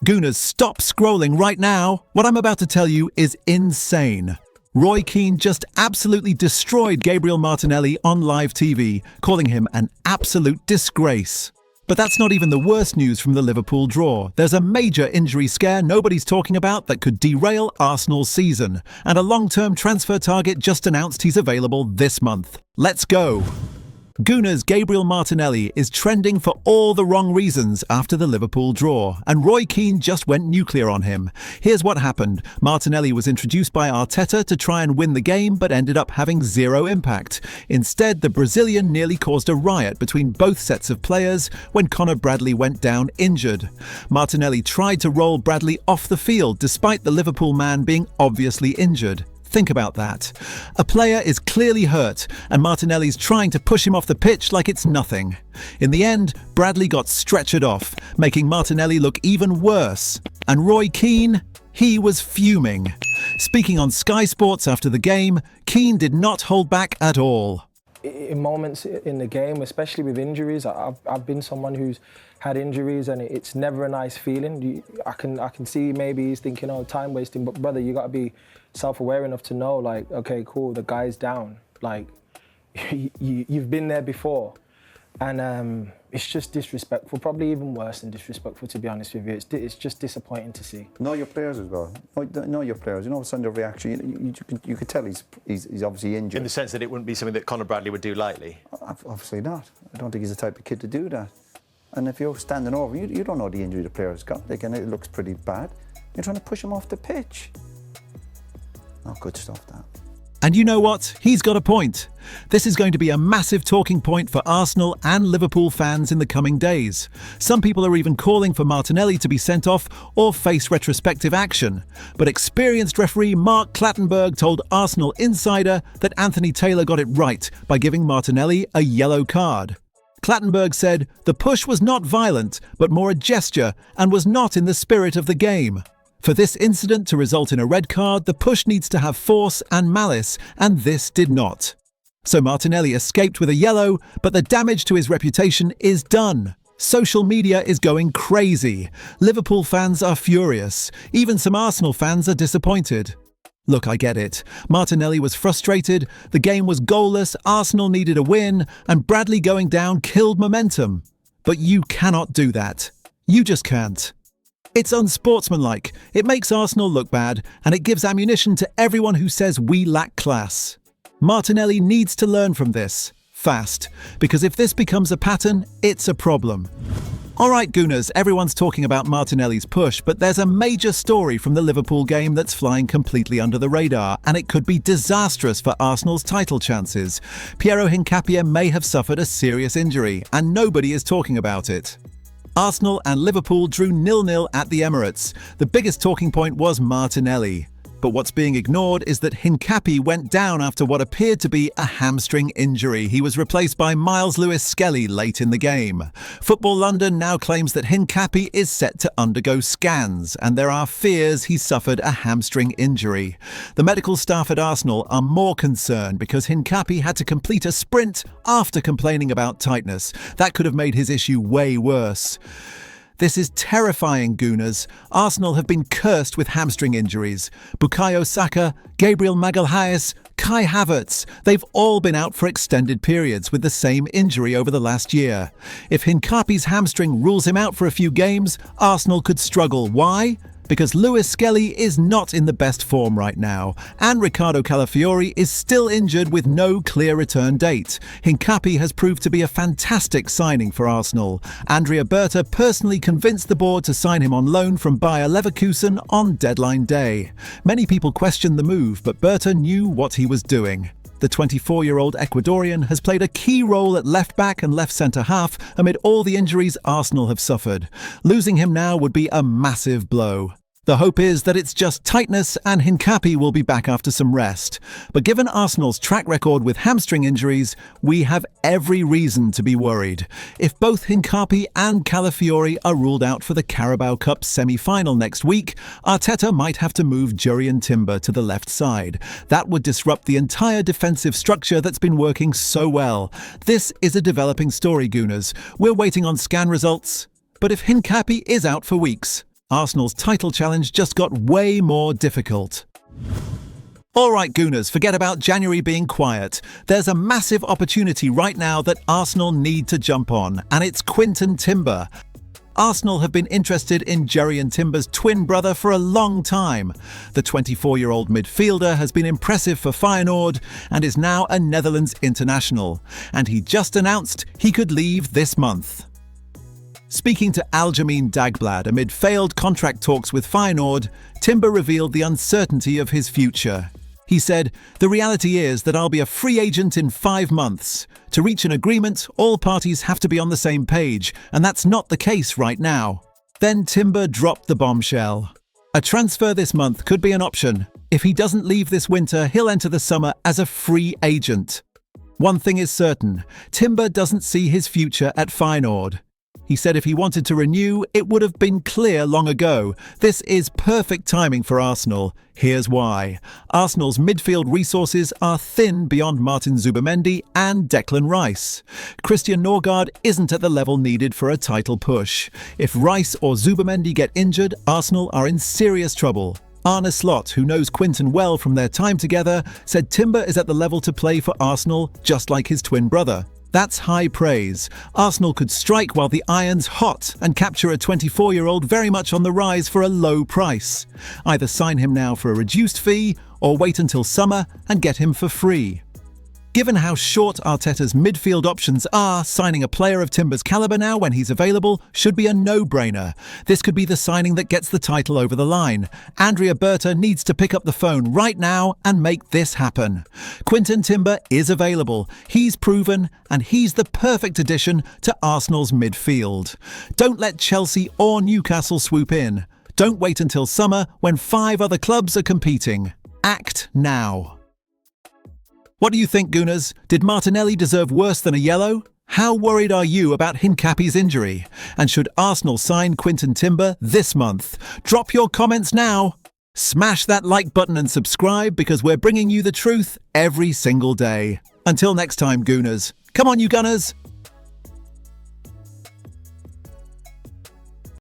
Gooners, stop scrolling right now. What I'm about to tell you is insane. Roy Keane just absolutely destroyed Gabriel Martinelli on live TV, calling him an absolute disgrace. But that's not even the worst news from the Liverpool draw. There's a major injury scare nobody's talking about that could derail Arsenal's season, and a long-term transfer target just announced he's available this month. Let's go! Gooners, Gabriel Martinelli is trending for all the wrong reasons after the Liverpool draw, and Roy Keane just went nuclear on him. Here's what happened. Martinelli was introduced by Arteta to try and win the game, but ended up having zero impact. Instead, the Brazilian nearly caused a riot between both sets of players when Conor Bradley went down injured. Martinelli tried to roll Bradley off the field despite the Liverpool man being obviously injured. Think about that. A player is clearly hurt, and Martinelli's trying to push him off the pitch like it's nothing. In the end, Bradley got stretchered off, making Martinelli look even worse. And Roy Keane? He was fuming. Speaking on Sky Sports after the game, Keane did not hold back at all. In moments in the game, especially with injuries, I've been someone who's had injuries, and it's never a nice feeling. I can see maybe he's thinking, oh, time wasting, but brother, you got to be self-aware enough to know, like, okay, cool, the guy's down. Like, you've been there before, and it's just disrespectful, probably even worse than disrespectful, to be honest with you. It's just disappointing to see. Know your players as well. Know your players. You know what's under reaction. You could tell he's obviously injured. In the sense that it wouldn't be something that Conor Bradley would do lightly? Obviously not. I don't think he's the type of kid to do that. And if you're standing over, you don't know the injury the player's got. Again, it looks pretty bad. You're trying to push him off the pitch. Not good stuff, that. And you know what? He's got a point. This is going to be a massive talking point for Arsenal and Liverpool fans in the coming days. Some people are even calling for Martinelli to be sent off or face retrospective action. But experienced referee Mark Clattenburg told Arsenal Insider that Anthony Taylor got it right by giving Martinelli a yellow card. Clattenburg said, "The push was not violent, but more a gesture and was not in the spirit of the game. For this incident to result in a red card, the push needs to have force and malice, and this did not." So Martinelli escaped with a yellow, but the damage to his reputation is done. Social media is going crazy. Liverpool fans are furious. Even some Arsenal fans are disappointed. Look, I get it. Martinelli was frustrated, the game was goalless, Arsenal needed a win, and Bradley going down killed momentum. But you cannot do that. You just can't. It's unsportsmanlike, it makes Arsenal look bad, and it gives ammunition to everyone who says we lack class. Martinelli needs to learn from this, fast, because if this becomes a pattern, it's a problem. Alright Gooners, everyone's talking about Martinelli's push, but there's a major story from the Liverpool game that's flying completely under the radar, and it could be disastrous for Arsenal's title chances. Piero Hincapie may have suffered a serious injury, and nobody is talking about it. Arsenal and Liverpool drew 0-0 at the Emirates. The biggest talking point was Martinelli. But what's being ignored is that Hincapie went down after what appeared to be a hamstring injury. He was replaced by Miles Lewis-Skelly late in the game. Football London now claims that Hincapie is set to undergo scans, and there are fears he suffered a hamstring injury. The medical staff at Arsenal are more concerned because Hincapie had to complete a sprint after complaining about tightness. That could have made his issue way worse. This is terrifying, Gooners. Arsenal have been cursed with hamstring injuries. Bukayo Saka, Gabriel Magalhaes, Kai Havertz, they've all been out for extended periods with the same injury over the last year. If Hincapie's hamstring rules him out for a few games, Arsenal could struggle. Why? Because Lewis-Skelly is not in the best form right now, and Ricardo Calafiori is still injured with no clear return date. Hincapie has proved to be a fantastic signing for Arsenal. Andrea Berta personally convinced the board to sign him on loan from Bayer Leverkusen on deadline day. Many people questioned the move, but Berta knew what he was doing. The 24-year-old Ecuadorian has played a key role at left-back and left centre-half amid all the injuries Arsenal have suffered. Losing him now would be a massive blow. The hope is that it's just tightness and Hincapie will be back after some rest. But given Arsenal's track record with hamstring injuries, we have every reason to be worried. If both Hincapie and Calafiori are ruled out for the Carabao Cup semi-final next week, Arteta might have to move Jurrien Timber to the left side. That would disrupt the entire defensive structure that's been working so well. This is a developing story, Gooners. We're waiting on scan results. But if Hincapie is out for weeks, Arsenal's title challenge just got way more difficult. All right, Gooners, forget about January being quiet. There's a massive opportunity right now that Arsenal need to jump on, and it's Quinton Timber. Arsenal have been interested in Jurrien Timber's twin brother for a long time. The 24-year-old midfielder has been impressive for Feyenoord and is now a Netherlands international. And he just announced he could leave this month. Speaking to Aljamain Dagblad amid failed contract talks with Feyenoord, Timber revealed the uncertainty of his future. He said, "The reality is that I'll be a free agent in 5 months. To reach an agreement, all parties have to be on the same page, and that's not the case right now." Then Timber dropped the bombshell. A transfer this month could be an option. If he doesn't leave this winter, he'll enter the summer as a free agent. One thing is certain, Timber doesn't see his future at Feyenoord. He said if he wanted to renew, it would have been clear long ago. This is perfect timing for Arsenal. Here's why. Arsenal's midfield resources are thin beyond Martin Zubimendi and Declan Rice. Christian Norgard isn't at the level needed for a title push. If Rice or Zubimendi get injured, Arsenal are in serious trouble. Arne Slot, who knows Quinton well from their time together, said Timber is at the level to play for Arsenal just like his twin brother. That's high praise. Arsenal could strike while the iron's hot and capture a 24-year-old very much on the rise for a low price. Either sign him now for a reduced fee or wait until summer and get him for free. Given how short Arteta's midfield options are, signing a player of Timber's calibre now when he's available should be a no-brainer. This could be the signing that gets the title over the line. Andrea Berta needs to pick up the phone right now and make this happen. Quinton Timber is available. He's proven, and he's the perfect addition to Arsenal's midfield. Don't let Chelsea or Newcastle swoop in. Don't wait until summer when 5 other clubs are competing. Act now. What do you think, Gooners? Did Martinelli deserve worse than a yellow? How worried are you about Hincapie's injury? And should Arsenal sign Quinton Timber this month? Drop your comments now. Smash that like button and subscribe because we're bringing you the truth every single day. Until next time, Gooners. Come on, you Gunners.